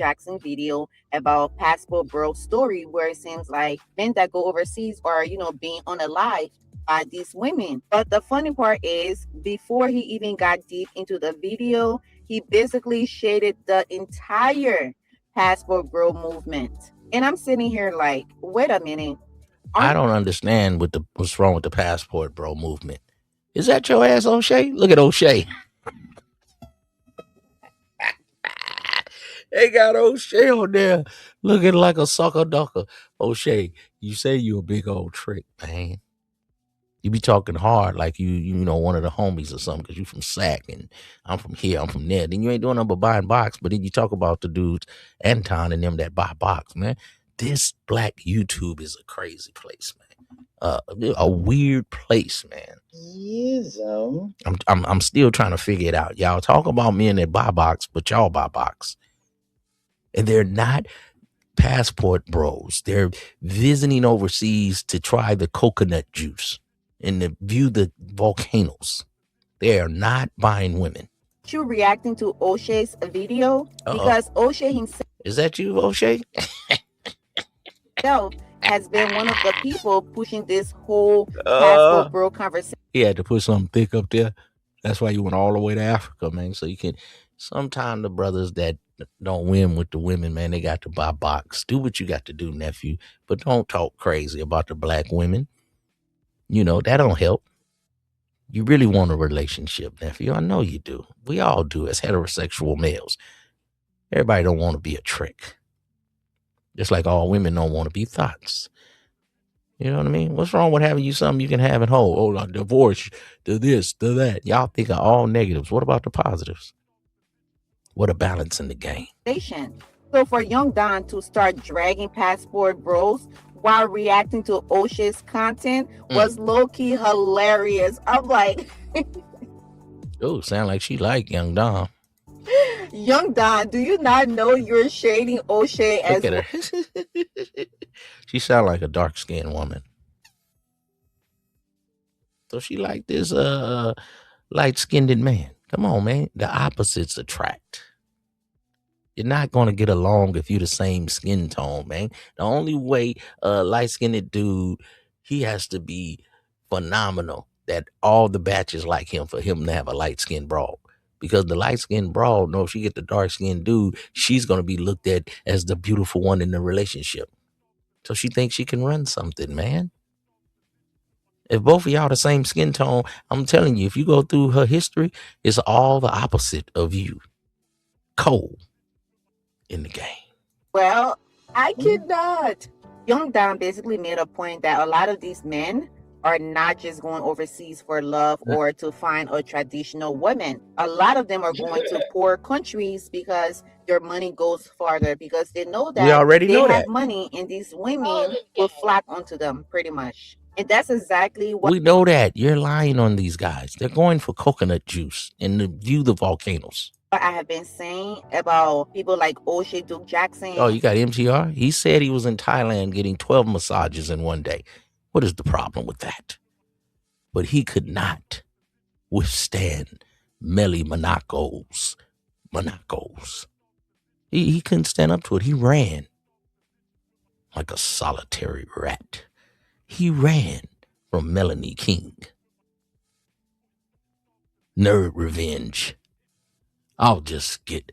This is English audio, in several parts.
Jackson video about Passport Bro story where it seems like men that go overseas are, being unalived by these women. But the funny part is, before he even got deep into the video, he basically shaded the entire Passport Bro movement. And I'm sitting here like, wait a minute. I don't understand what's wrong with the passport bro movement. Is that your ass, O'Shea? Look at O'Shea. They got O'Shea on there looking like a sucker ducker. O'Shea, you say you a big old trick, man. You be talking hard like you know one of the homies or something because you from Sac and I'm from here, I'm from there. Then you ain't doing nothing but buying box. But then you talk about the dudes, Anton and them that buy box, man. This black YouTube is a crazy place, man. A weird place, man. Yes, I'm still trying to figure it out. Y'all talk about men that buy box, but y'all buy box, and they're not passport bros. They're visiting overseas to try the coconut juice and to view the volcanoes. They are not buying women. You reacting to O'Shea's video because O'Shea himself is that you, O'Shea? has been one of the people pushing this whole Passport Bro conversation. He had to put something thick up there. That's why you went all the way to Africa, man. So you can. Sometimes the brothers that don't win with the women, man, they got to buy box. Do what you got to do, nephew, but don't talk crazy about the black women. You know that don't help. You really want a relationship, nephew. I know you do. We all do as heterosexual males. Everybody don't want to be a trick. Just like all women don't want to be thoughts. You know what I mean? What's wrong with having you something you can have and hold? Oh, like divorce, to this, to that. Y'all think of all negatives. What about the positives? What a balance in the game. So for Young Don to start dragging Passport Bros while reacting to O'Shea's content was low-key hilarious. I'm like... oh, sound like she like Young Don. Young Don, do you not know you're shading O'Shea as... Look at her. She sound like a dark-skinned woman. So she like this light-skinned man. Come on, man. The opposites attract. You're not going to get along if you're the same skin tone, man. The only way a light-skinned dude, he has to be phenomenal that all the batches like him for him to have a light-skinned broad. Because the light-skinned broad, no, if she get the dark-skinned dude, she's going to be looked at as the beautiful one in the relationship. So she thinks she can run something, man. If both of y'all the same skin tone, I'm telling you, if you go through her history, it's all the opposite of you. Cold in the game. Well, I cannot. Young Don basically made a point that a lot of these men are not just going overseas for love or to find a traditional woman. A lot of them are going to poor countries because their money goes farther, because they know that we already they know have that. money and these women will flock onto them pretty much. And that's exactly what... We know that. You're lying on these guys. They're going for coconut juice and to view the volcanoes. I have been saying about people like O'Shea Duke Jackson. Oh, you got MTR? He said he was in Thailand getting 12 massages in one day. What is the problem with that? But he could not withstand Melly Monacos. He couldn't stand up to it. He ran like a solitary rat. He ran from Melanie King. Nerd revenge. I'll just get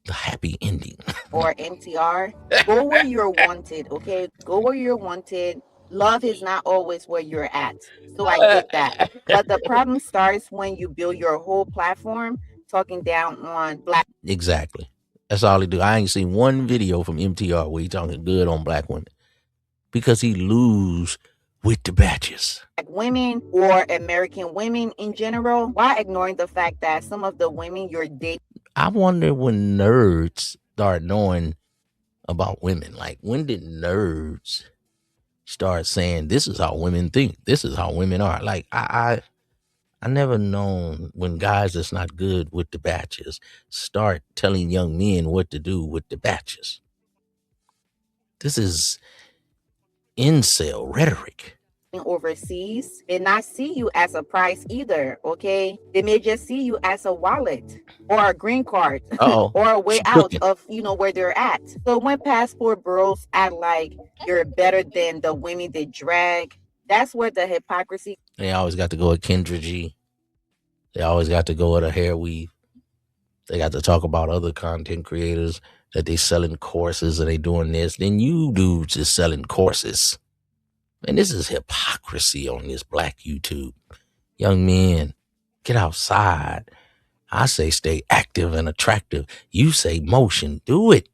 the happy ending. Or MTR. Go where you're wanted, okay? Go where you're wanted. Love is not always where you're at. So I get that. But the problem starts when you build your whole platform talking down on black. Exactly. That's all he do. I ain't seen one video from MTR where he talking good on black women. Because he lose with the batches. Women or American women in general, while ignoring the fact that some of the women you're dating... I wonder when nerds start knowing about women. Like, when did nerds start saying this is how women think? This is how women are. Like, I never known when guys that's not good with the batches start telling young men what to do with the batches. This is incel rhetoric. overseas may not see you as a prize either, okay? They may just see you as a wallet or a green card Uh-oh. or a way She out cooking. of, where they're at. So when passport bros act like you're better than the women they drag, that's where the hypocrisy. They always got to go at Kendra G. They always got to go at a hair weave. They got to talk about other content creators that they selling courses and they doing this. Then you dudes is selling courses. And this is hypocrisy on this black YouTube. Young men, get outside. I say stay active and attractive. You say motion. Do it.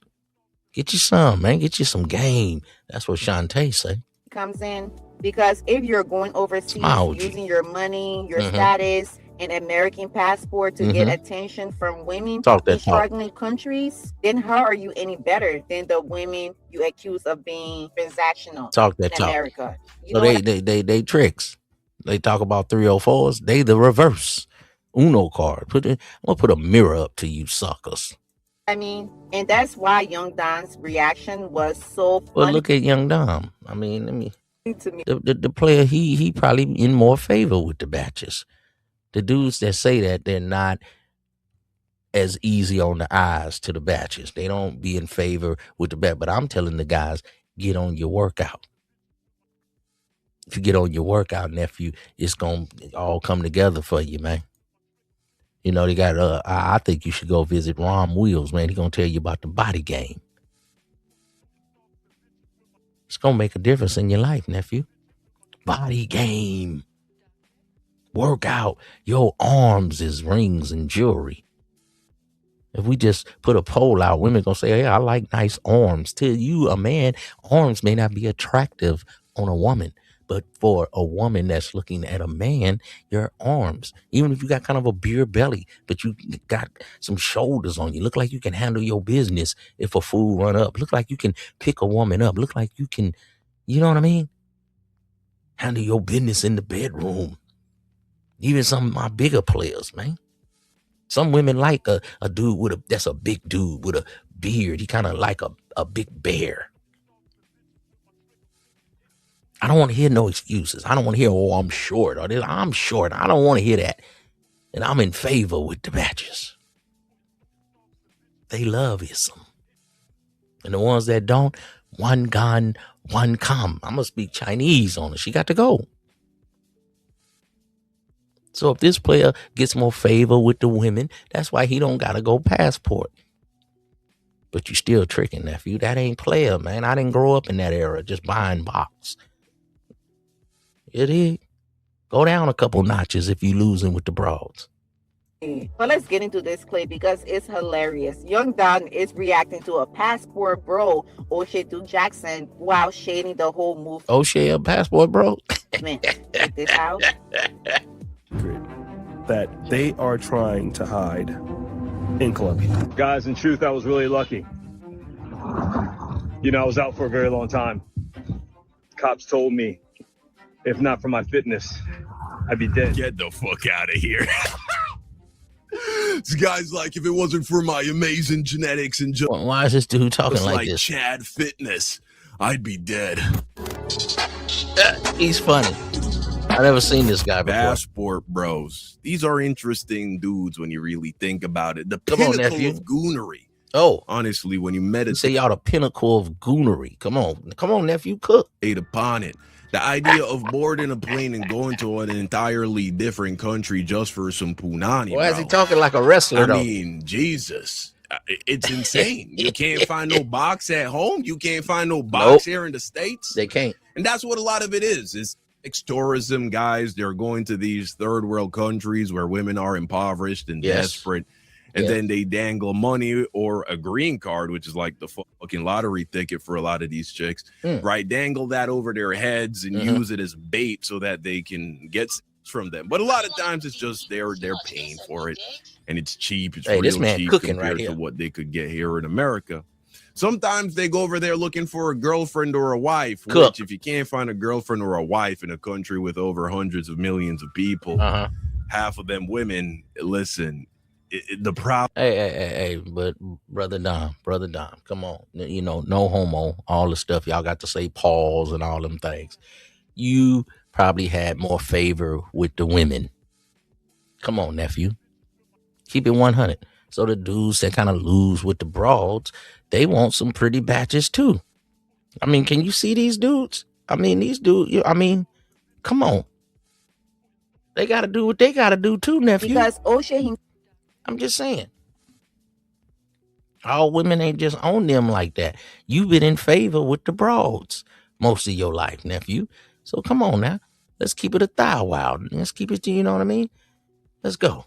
Get you some, man. Get you some game. That's what Shantae say. Comes in, because if you're going overseas Smile, G. using your money, your Mm-hmm. status, and American passport to get Mm-hmm. attention from women Talk in that talk. struggling countries, then how are you any better than the women you accuse of being transactional Talk in that talk. America? You So know what they tricks. They talk about 304s. They the reverse. Uno card. I'm gonna put a mirror up to you suckers. I mean? And that's why Young Don's reaction was so Well, funny look at Young Dom. I mean, let me to me. the player he probably in more favor with the batches. The dudes that say that they're not as easy on the eyes to the batches. They don't be in favor with the bat. But I'm telling the guys, get on your workout. If you get on your workout, nephew, it's gonna all come together for you, man. You know, they got I think you should go visit Rom Wheels, man. He's gonna tell you about the body game. It's gonna make a difference in your life, nephew. Body game. Work out. Your arms is rings and jewelry. If we just put a poll out, women gonna say, "Hey, I like nice arms." To you, a man, arms may not be attractive on a woman, but for a woman that's looking at a man, your arms, even if you got kind of a beer belly, but you got some shoulders on you, look like you can handle your business. If a fool run up, look like you can pick a woman up. Look like you can, you know what I mean? Handle your business in the bedroom. Even some of my bigger players, man. Some women like a dude with that's a big dude with a beard. He kind of like a big bear. I don't want to hear no excuses. I don't want to hear, oh, I'm short or this. I'm short. I don't want to hear that. And I'm in favor with the batches. They love ism. And the ones that don't, one gone, one come. I'm going to speak Chinese on her. She got to go. So if this player gets more favor with the women, that's why he don't got to go passport. But you still tricking, nephew. That ain't player, man. I didn't grow up in that era just buying box. It is. Go down a couple notches if you losing with the broads. But let's get into this clip because it's hilarious. Young Don is reacting to a passport bro, O'Shea Duke Jackson, while shading the whole movement. O'Shea a passport, bro. Check this out. That they are trying to hide in Colombia. Guys, in truth, I was really lucky. I was out for a very long time. Cops told me, if not for my fitness, I'd be dead. Get the fuck out of here. This guy's like, if it wasn't for my amazing genetics and just Why is this dude talking like this? Chad Fitness, I'd be dead. He's funny. I never seen this guy before. Passport bros. These are interesting dudes when you really think about it. The Come on, pinnacle nephew. of goonery. Oh, Honestly, when you you meditate say y'all the pinnacle of goonery. Come on, nephew, cook. upon it, the idea of boarding a plane and going to an entirely different country just for some punani, Why is he bro. talking like a wrestler I though? mean, Jesus. It's insane. You can't find no box at home. You can't find no box Nope. here in the States. They can't. And that's what a lot of it is. It's tourism, guys. They're going to these third world countries where women are impoverished and Yes. desperate. And Yeah. then they dangle money or a green card, which is like the fucking lottery ticket for a lot of these chicks, right? Dangle that over their heads and use it as bait so that they can get from them. But a lot of times it's just they're paying for it, and it's cheap. It's Hey, real this man cheap cooking compared right here. to what they could get here in America. Sometimes they go over there looking for a girlfriend or a wife, Cook. which if you can't find a girlfriend or a wife in a country with over hundreds of millions of people, half of them women, listen, the problem. Hey, but brother Dom, come on. No homo, all the stuff y'all got to say, pause and all them things. You probably had more favor with the women. Come on, nephew. Keep it 100. So the dudes that kind of lose with the broads, they want some pretty batches too. I mean, can you see these dudes? I mean, these dudes, I mean, come on. They got to do what they got to do too, nephew. Because O'Shea, I'm just saying. All women ain't just on them like that. You've been in favor with the broads most of your life, nephew. So come on now. Let's keep it a thou wow. Let's keep it, you know what I mean? Let's go.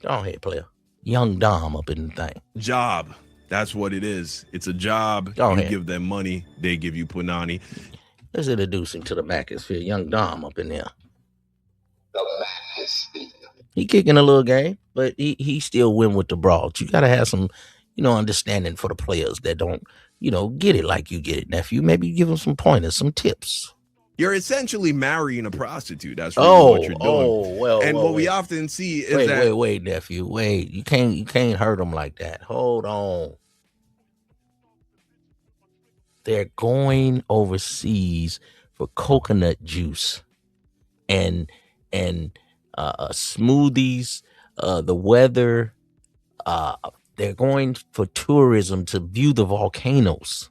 Go ahead, player. Young Dom up in the thing. Job. That's what it is. It's a job. Go you ahead. give them money, they give you punani. Let's introduce him to the Macosphere. Young Dom up in there. He kicking a little game, but he still win with the broads. You gotta have some, understanding for the players that don't, get it like you get it, nephew. Maybe give them some pointers, some tips. You're essentially marrying a prostitute. That's really what you're doing. Well, and well, what we often see is wait, nephew. Wait. You can't hurt them like that. Hold on. They're going overseas for coconut juice and smoothies, the weather. They're going for tourism to view the volcanoes.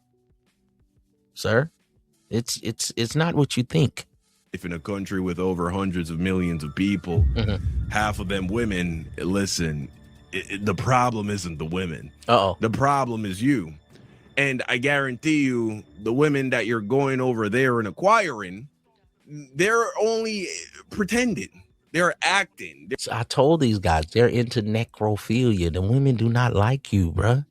Sir, it's not what you think. If in a country with over hundreds of millions of people, half of them women, listen, the problem isn't the women. The problem is you. And I guarantee you, the women that you're going over there and acquiring, they're only pretending. They're acting. I told these guys they're into necrophilia. The women do not like you, bruh.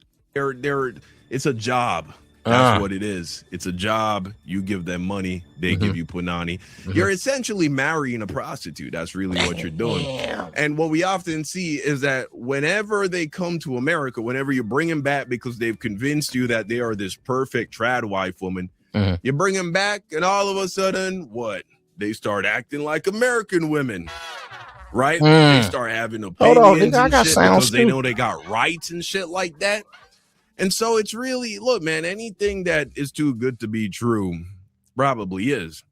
It's a job. That's what it is. It's a job. You give them money. They give you punani. You're essentially marrying a prostitute. That's really what you're doing. And what we often see is that whenever they come to America, whenever you bring them back because they've convinced you that they are this perfect trad wife woman, you bring them back and all of a sudden, what? They start acting like American women. Right? They start having opinions and shit because they know they got rights and shit like that. And so it's really, look, man, anything that is too good to be true probably is.